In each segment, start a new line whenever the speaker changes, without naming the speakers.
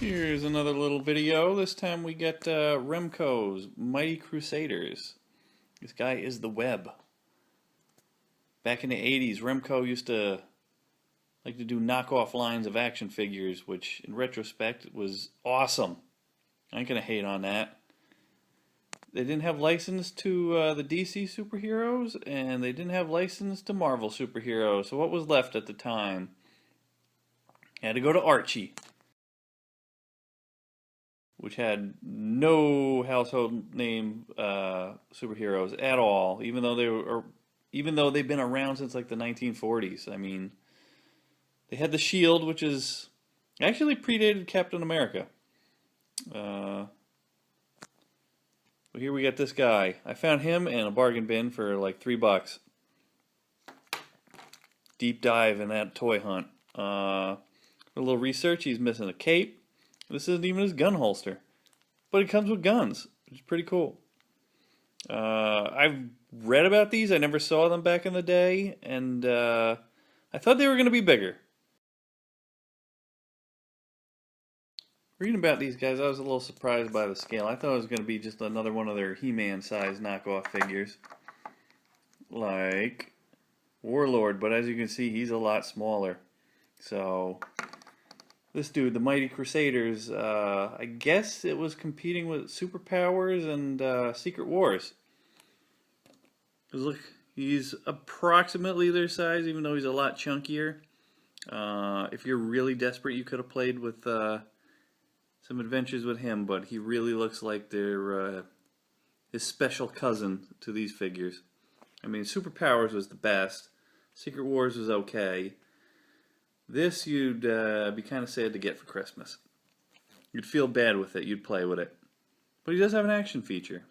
Here's another little video. This time we get Remco's Mighty Crusaders. This guy is the web. Back in the 80s, Remco used to like to do knockoff lines of action figures, which in retrospect was awesome. I ain't gonna hate on that. They didn't have license to the DC superheroes, and they didn't have license to Marvel superheroes. So what was left at the time? Had to go to Archie, which had no household name superheroes at all, even though they've been around since like the 1940s. I mean, they had the Shield, which is actually predated Captain America. Well, here we got this guy. I found him in a bargain bin for like $3. Deep dive in that toy hunt. A little research. He's missing a cape. This isn't even his gun holster, but it comes with guns, which is pretty cool. I've read about these. I never saw them back in the day, and I thought they were going to be bigger. Reading about these guys, I was a little surprised by the scale. I thought it was going to be just another one of their He-Man size knockoff figures, like Warlord, but as you can see, he's a lot smaller. So this dude, the Mighty Crusaders, I guess it was competing with Superpowers and Secret Wars. Because look, he's approximately their size, even though he's a lot chunkier. If you're really desperate, you could have played with some adventures with him, but he really looks like they're his special cousin to these figures. I mean, Superpowers was the best. Secret Wars was okay. This you'd be kind of sad to get for Christmas. You'd feel bad with it. You'd play with it. But he does have an action feature.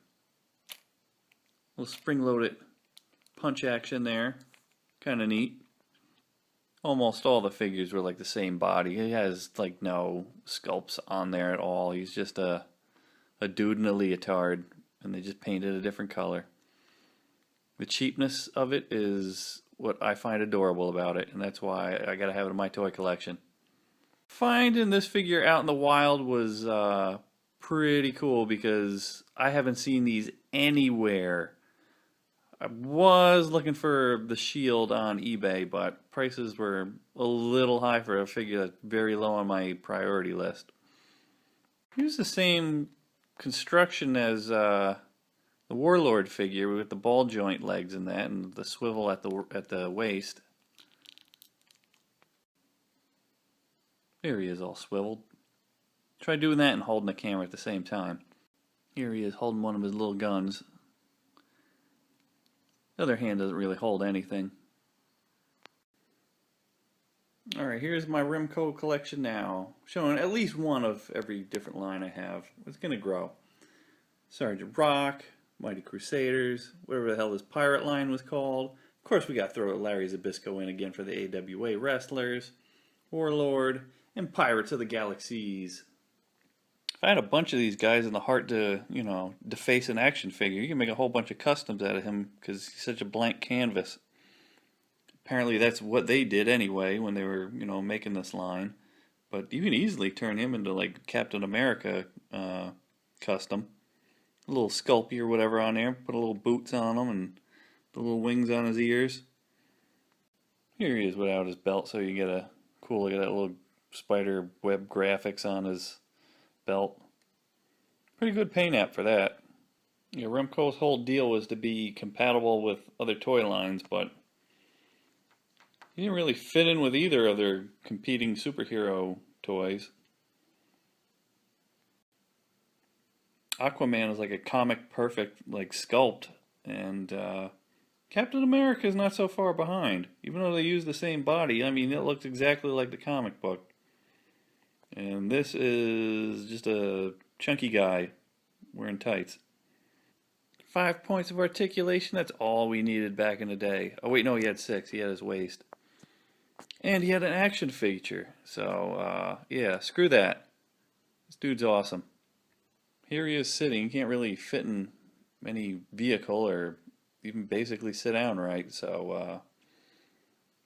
A little spring-loaded punch action there. Kind of neat. Almost all the figures were like the same body. He has like no sculpts on there at all. He's just a dude in a leotard, and they just painted a different color. The cheapness of it is what I find adorable about it, and that's why I gotta have it in my toy collection. Finding this figure out in the wild was pretty cool because I haven't seen these anywhere. I was looking for the Shield on eBay, but prices were a little high for a figure that's very low on my priority list. Here's the same construction as the Warlord figure with the ball joint legs and that, and the swivel at the waist. There he is, all swiveled. Try doing that and holding the camera at the same time. Here he is holding one of his little guns. The other hand doesn't really hold anything. Alright, here's my Remco collection now. Showing at least one of every different line I have. It's going to grow. Sergeant Rock, Mighty Crusaders, whatever the hell this pirate line was called. Of course we got to throw Larry Zbyszko in again for the AWA wrestlers. Warlord, and Pirates of the Galaxies. If I had a bunch of these guys in the heart to, deface an action figure, you can make a whole bunch of customs out of him because he's such a blank canvas. Apparently that's what they did anyway when they were, making this line. But you can easily turn him into like Captain America custom. A little sculpey or whatever on there, put a little boots on him and the little wings on his ears. Here he is without his belt, so you get a cool look at that little spider web graphics on his belt. Pretty good paint app for that. Remco's whole deal was to be compatible with other toy lines, but he didn't really fit in with either of their competing superhero toys. Aquaman is like a comic perfect sculpt, and Captain America is not so far behind. Even though they use the same body, I mean, it looks exactly like the comic book. And this is just a chunky guy wearing tights. 5 points of articulation, that's all we needed back in the day. Oh wait, no, he had 6. He had his waist. And he had an action feature. So, yeah, screw that. This dude's awesome. Here he is sitting. He can't really fit in any vehicle or even basically sit down right. So,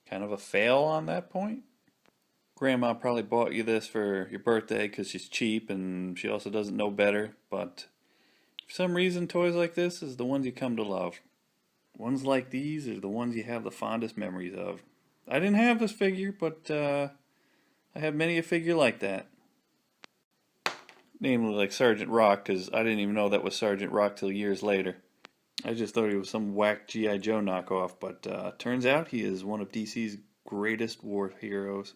kind of a fail on that point. Grandma probably bought you this for your birthday because she's cheap and she also doesn't know better, but for some reason toys like this is the ones you come to love. Ones like these are the ones you have the fondest memories of. I didn't have this figure, but I have many a figure like that. Namely like Sergeant Rock, because I didn't even know that was Sergeant Rock till years later. I just thought he was some whack G.I. Joe knockoff, but turns out he is one of DC's greatest war heroes.